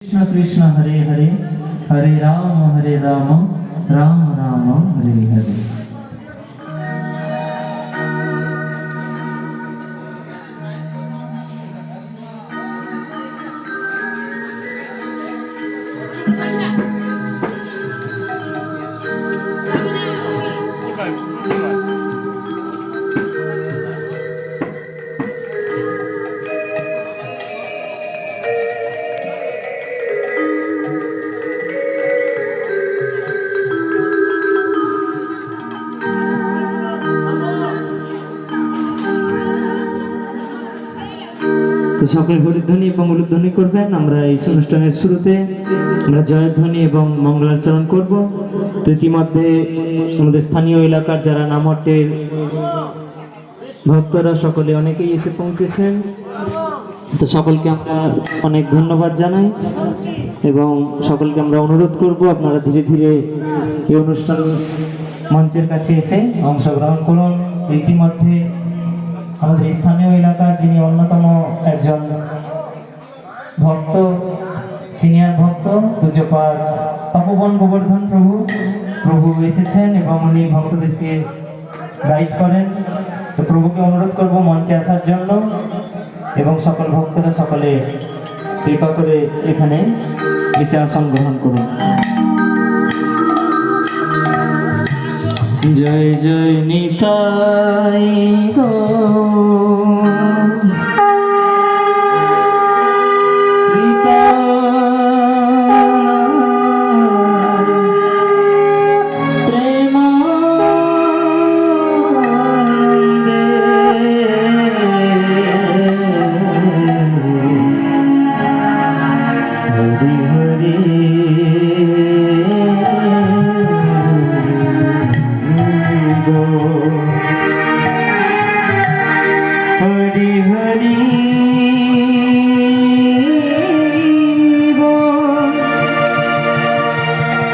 कृष्ण कृष्ण हरे हरे हरे राम राम राम हरे हरे। তো সকল হরিধ্বনি এবং উলুধ্বনি করবেন। আমরা এই অনুষ্ঠানের শুরুতে আমরা জয়ধ্বনি এবং মঙ্গলাচরণ করব। তো ইতিমধ্যে আমাদের স্থানীয় এলাকার যারা নামহট্টের ভক্তরা সকলে অনেকেই এসে পৌঁছেছেন। তো সকলকে আমরা অনেক ধন্যবাদ জানাই এবং সকলকে আমরা অনুরোধ করব আপনারা ধীরে ধীরে এই অনুষ্ঠান মঞ্চের কাছে এসে অংশগ্রহণ করুন। ইতিমধ্যে আমাদের স্থানীয় এলাকার যিনি অন্যতম একজন ভক্ত, সিনিয়র ভক্ত পূজ্যপাদ তপোবন গোবর্ধন প্রভু এসেছেন এবং উনি ভক্তদেরকে গাইড করেন। তো প্রভুকে অনুরোধ করব মঞ্চে আসার জন্য এবং সকল ভক্তরা সকলে কৃপা করে এখানে এসে আসন গ্রহণ করুন। জয় জয় নিতাই গো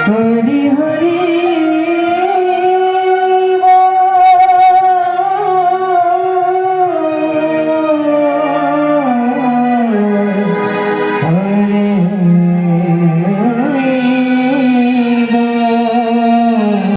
हरि हरि